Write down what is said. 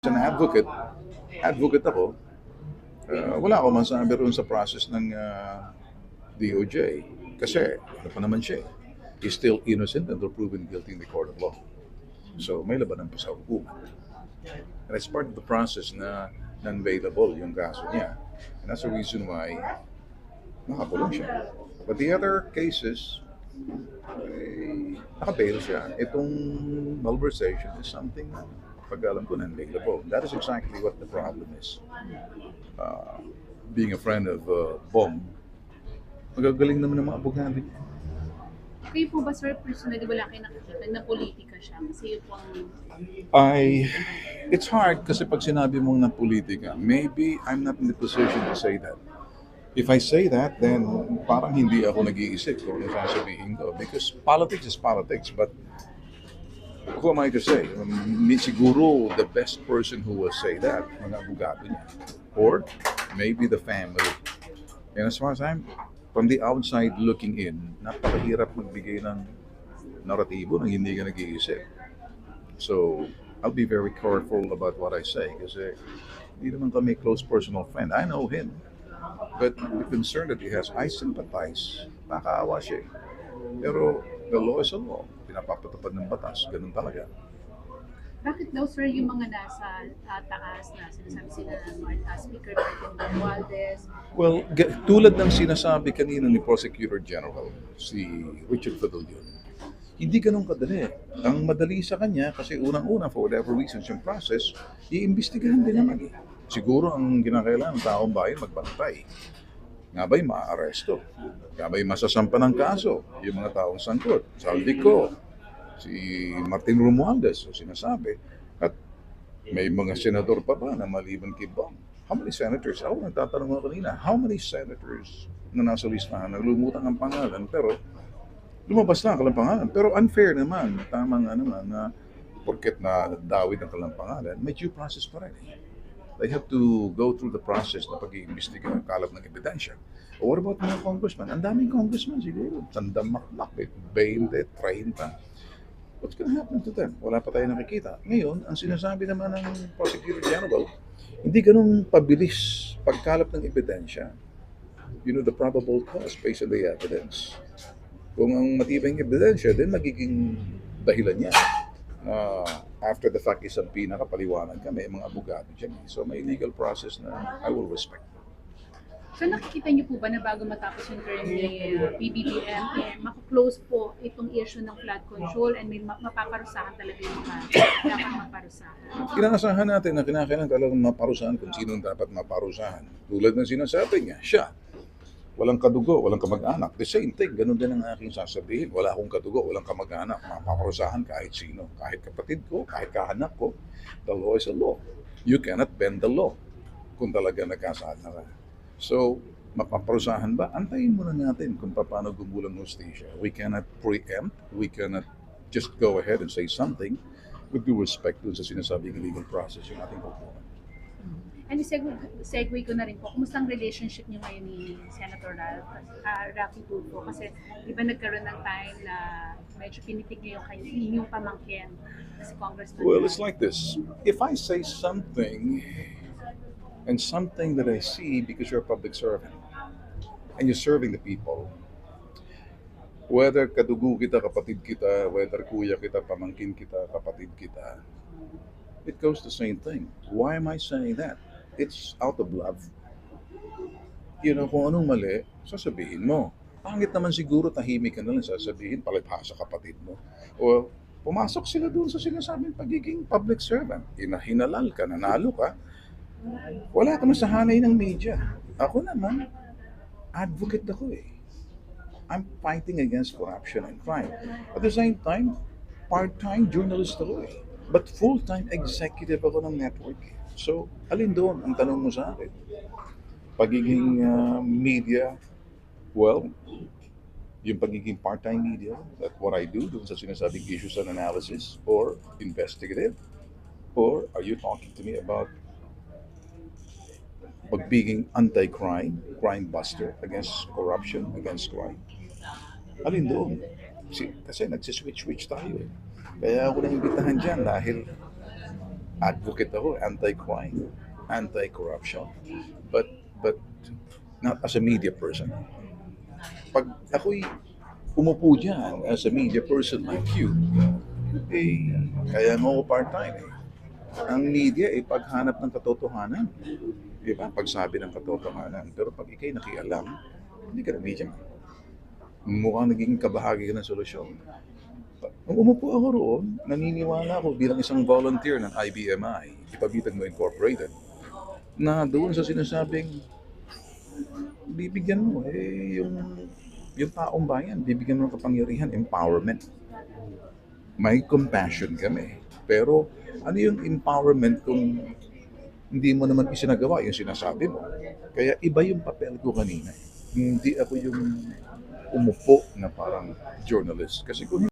As an advocate ako, wala akong masabi ron sa process ng DOJ. Kasi, ano pa naman siya, he's still innocent until proven guilty in the court of law. So, may labanan pa sa hukuman. And it's part of the process na non-bailable yung kaso niya. And that's the reason why nakakulong siya. But the other cases, naka-bail siya. Itong malversation is something na pag alam ko non-bailable. That is exactly what the problem is. Being a friend of Bong, magagaling naman ng mga abogado niya. Kayo po ba, sir, personally wala kayo nakikita na politika siya? Kasi yun po ang... It's hard kasi pag sinabi mong na politika, maybe I'm not in the position to say that. If I say that, then parang hindi ako nag-iisip kung ano sasabihin ko. Because politics is politics, but who am I to say? Siguro the best person who will say that, mga abogado niya. Or maybe the family. And as far as I'm, from the outside looking in, napakahirap magbigay ng naratibo nang hindi ka nag-iisip. So, I'll be very careful about what I say kasi hindi naman kami close personal friend. I know him. But the concern that he has, I sympathize. Nakakaawa siya. Pero the law is a law. Pinapapatupad ng batas. Ganun talaga. Bakit daw, sir, yung mga nasa taas na sinasabi sila ng Speaker Martin Romualdez? Well, tulad ng sinasabi kanina ni Prosecutor General, si Richard Fadulyon, hindi ganun kadali. Ang madali sa kanya, kasi unang-una, for whatever reasons, yung process, iimbestigahan din naman. Siguro ang kinakailangan ng taong bayan magbantay. Nga ba'y maaaresto? Nga ba'y masasampa ng kaso? Yung mga taong sangkot. Saldico, si Martin Romualdez, so sinasabi. At may mga senador pa ba na maliban kay Bong? How many senators? Ako nagtatanong mo kanina, how many senators na nasa listahan? Naglumutan ang pangalan, pero lumabas na ang kalang pangalan. Pero unfair naman, tamang naman na porket na dawit ang kalang pangalan, may due process pa rin. They have to go through the process na pag-iimbestiga ng kalap ng ebidensya. Or what about mga congressman? Ang daming congressman siguro. Tandamakmak, 20, 30. What's going to happen to them? Wala pa tayo nakikita. Ngayon, ang sinasabi naman ng Prosecutor General, hindi ganun pabilis pagkalap ng ebidensya. You know, the probable cause based on the evidence. Kung ang matibay ng ebidensya, then magiging dahilan niya. After the fact is ang pinakapaliwanag kami, mga abogado dyan. So may legal process na I will respect. So nakikita niyo po ba na bago matapos yung term ni PBBM, makaklose po itong issue ng flood control and may mapaparusahan talaga yung mga dapat maparusahan? Inaasahan natin na kinakailangan talagang maparusahan kung sino dapat maparusahan. Tulad ng sinasabi niya, siya. Walang kadugo, walang kamag-anak. The same thing, ganun din ang aking sasabihin. Wala akong kadugo, walang kamag-anak. Mapaparusahan kahit sino. Kahit kapatid ko, kahit kahanak ko. The law is a law. You cannot bend the law kung talaga nagkasala ka. So, mapaparusahan ba? Antayin muna natin kung paano gumulang hustisya. We cannot preempt. We cannot just go ahead and say something with due respect dun sa sinasabing legal process yung ating hukuman. And segue ko na rin po, kumusta ang relationship niyo ngayon ni Senator Raffy Tulfo? Kasi di ba nagkaroon ng time na medyo pinitig niyo yung inyong pamangkin kasi Congressman? Well, it's like this. If I say something and something that I see because you're a public servant and you're serving the people, whether kadugo kita, kapatid kita, whether kuya kita, pamangkin kita, kapatid kita, it goes the same thing. Why am I saying that? It's out of love. You know, kung anong mali, sasabihin mo. Pangit naman siguro, tahimik ka na lang sasabihin, palibhasa kapatid mo. O pumasok sila doon sa sinasabing pagiging public servant. Hinalal ka, nanalo ka. Wala ka na sa hanay ng media. Ako naman, advocate ako eh. I'm fighting against corruption and crime. At the same time, part-time journalist ako eh. But full-time executive ako ng network. So, alin doon ang tanong mo sa akin? Pagiging media, well, yung pagiging part-time media, that's what I do, doon sa sinasabing issues and analysis, or investigative, or are you talking to me about pagbiging anti-crime, crime buster, against corruption, against crime? Alin doon? Kasi nagsiswitch-switch tayo eh. Kaya ako naimbitahan dyan dahil advocate ako, anti-crime, anti-corruption. But not as a media person. Pag ako'y umupo dyan as a media person like you, eh, kaya mo ako part-time eh. Ang media ay paghanap ng katotohanan. Di ba? Pagsabi ng katotohanan. Pero pag ikay nakialam, hindi ka na media man. Mukhang naging kabahagi ka ng solusyon. Nung umupo ako roon, naniniwala ako bilang isang volunteer ng IBMI, Ipabitag Mo Incorporated, na doon sa sinasabing bibigyan mo yung taong bayan, bibigyan mo ng kapangyarihan, empowerment. May compassion kami. Pero ano yung empowerment kung hindi mo naman isinagawa yung sinasabi mo? Kaya iba yung papel ko kanina. Hindi ako yung umupo na parang journalist. Kasi kung